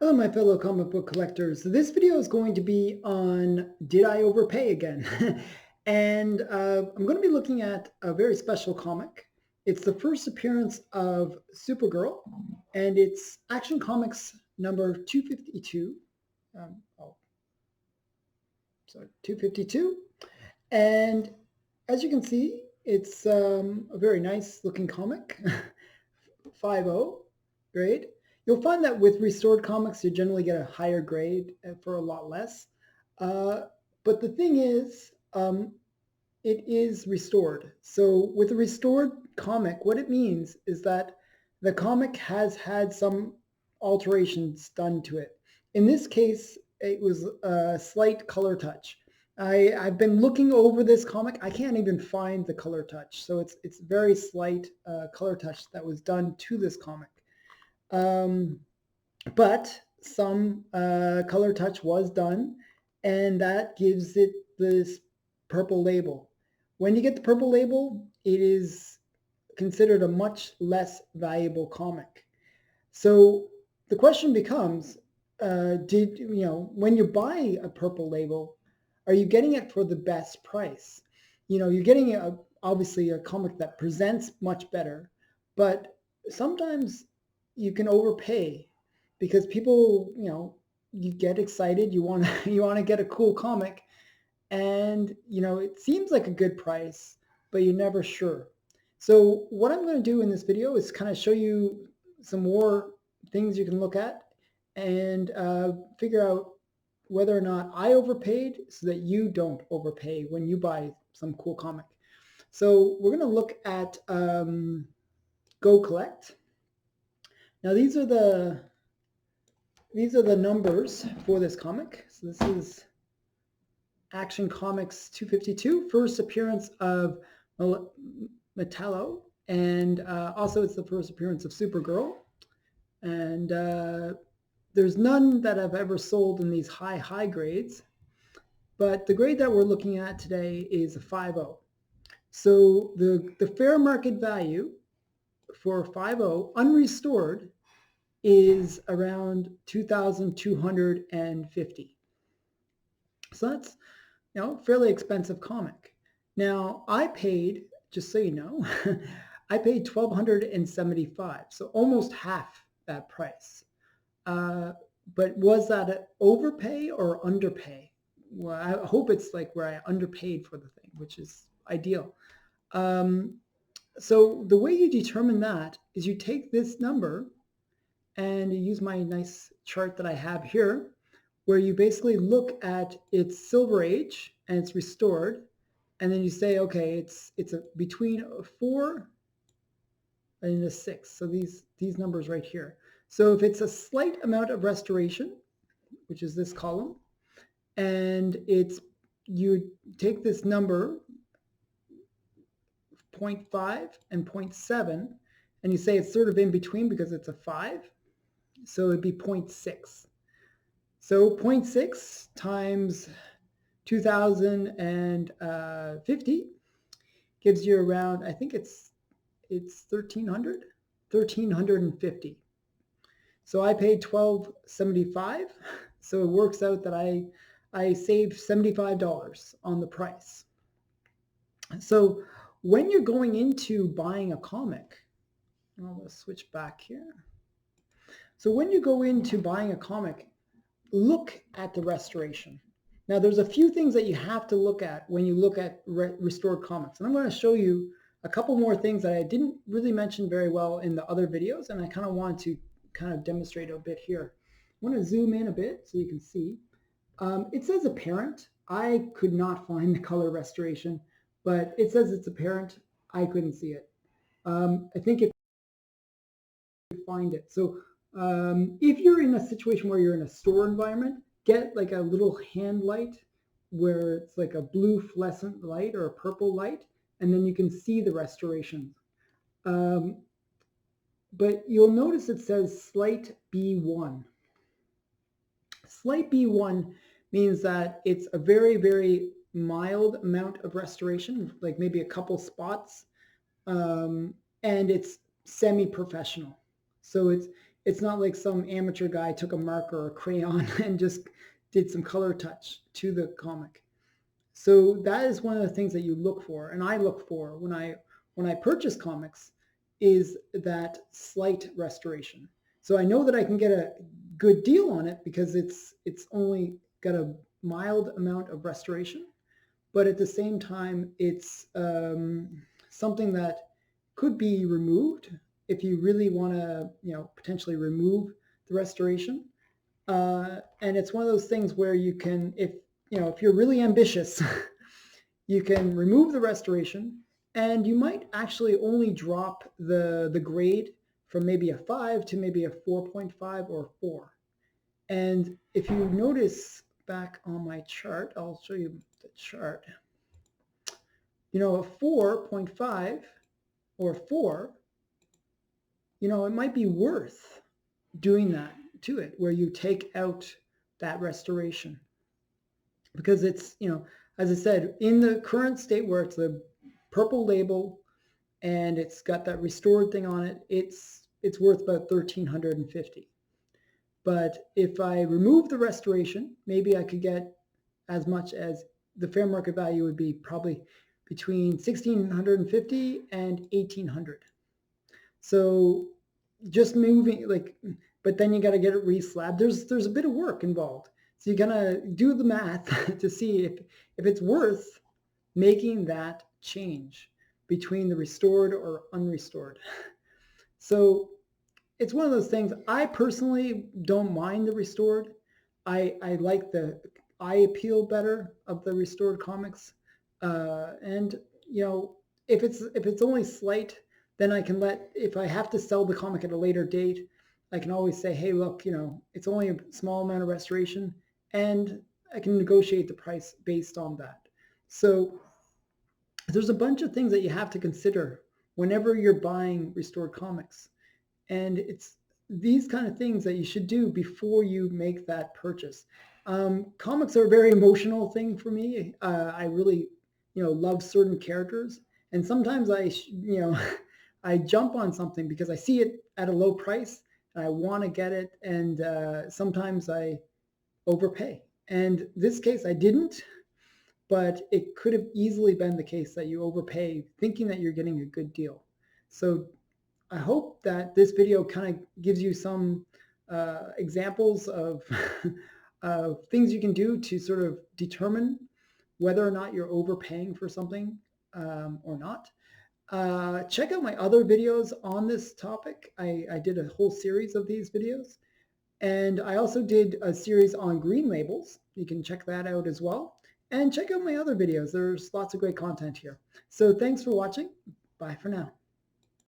Hello, my fellow comic book collectors. This video is going to be on Did I Overpay Again? and I'm going to be looking at a very special comic. It's the first appearance of Supergirl, and it's Action Comics number 252. Um, oh, sorry, 252. And as you can see, it's a very nice looking comic, 5.0 grade. You'll find that with restored comics, you generally get a higher grade for a lot less. Uh, but the thing is, it is restored. So with a restored comic, what it means is that the comic has had some alterations done to it. In this case, it was a slight color touch. I've been looking over this comic. I can't even find the color touch. So it's very slight color touch that was done to this comic. Um, but some color touch was done, and that gives it this purple label. When you get the purple label, it is considered a much less valuable comic. So the question becomes, when you buy a purple label, are you getting it for the best price? You're getting obviously a comic that presents much better, but sometimes you can overpay because people, you get excited, you want to you want to get a cool comic, and it seems like a good price, but you're never sure. So what I'm going to do in this video is kind of show you some more things you can look at and figure out whether or not I overpaid so that you don't overpay when you buy some cool comic. So we're going to look at Go Collect. Now these are the numbers for this comic. So this is Action Comics 252, first appearance of Metallo, and also it's the first appearance of Supergirl. And there's none that have ever sold in these high grades, but the grade that we're looking at today is a 5.0. So the fair market value for 5.0 unrestored is around 2,250. So that's fairly expensive comic. Now I paid, just so you know, I paid 1,275, so almost half that price. But was that an overpay or underpay? Well, I hope it's like where I underpaid for the thing, which is ideal. Um, so the way you determine that is you take this number and you use my nice chart that I have here, where you basically look at its silver age and it's restored, and then you say, okay, it's between a 4 and a 6. So these numbers right here. So if it's a slight amount of restoration, which is this column, and you take this number 0.5 and 0.7, and you say it's sort of in between because it's a 5, so it'd be 0.6. So 0.6 times 2050 gives you around, I think it's 1350. So I paid 1275. So it works out that I saved $75 on the price. So when you're going into buying a comic, I'll switch back here. So when you go into buying a comic, look at the restoration. Now there's a few things that you have to look at when you look at restored comics. And I'm going to show you a couple more things that I didn't really mention very well in the other videos, and I kind of want to kind of demonstrate a bit here. I want to zoom in a bit so you can see. It says apparent. I could not find the color restoration, but it says it's apparent. I couldn't see it. I think it find it. So if you're in a situation where you're in a store environment, get like a little hand light where it's like a blue fluorescent light or a purple light, and then you can see the restoration. But you'll notice it says slight B1. Slight B1 means that it's a very, very mild amount of restoration, like maybe a couple spots, and it's semi-professional. So It's not like some amateur guy took a marker or a crayon and just did some color touch to the comic. So that is one of the things that you look for, and I look for when I purchase comics, is that slight restoration. So I know that I can get a good deal on it because it's only got a mild amount of restoration, but at the same time, it's something that could be removed if you really want to, potentially remove the restoration. And it's one of those things where you can, if you're really ambitious, you can remove the restoration, and you might actually only drop the grade from maybe a 5 to maybe a 4.5 or 4. And if you notice back on my chart, I'll show you the chart. A 4.5 or 4, it might be worth doing that to it, where you take out that restoration. Because it's, as I said, in the current state where it's the purple label and it's got that restored thing on it, it's worth about $1,350. But if I remove the restoration, maybe I could get as much as the fair market value would be probably between $1,650 and $1,800. So just moving, but then you got to get it reslabbed. There's a bit of work involved. So you're gonna do the math to see if it's worth making that change between the restored or unrestored. So it's one of those things. I personally don't mind the restored. I like the eye appeal better of the restored comics. And if it's only slight, then I can if I have to sell the comic at a later date, I can always say, hey, look, it's only a small amount of restoration, and I can negotiate the price based on that. So there's a bunch of things that you have to consider whenever you're buying restored comics. And it's these kind of things that you should do before you make that purchase. Comics are a very emotional thing for me. I really, love certain characters. And sometimes I jump on something because I see it at a low price and I want to get it. And sometimes I overpay. And this case I didn't, but it could have easily been the case that you overpay thinking that you're getting a good deal. So I hope that this video kind of gives you some examples of things you can do to sort of determine whether or not you're overpaying for something or not. Check out my other videos on this topic. I did a whole series of these videos. And I also did a series on green labels. You can check that out as well. And check out my other videos. There's lots of great content here. So thanks for watching. Bye for now.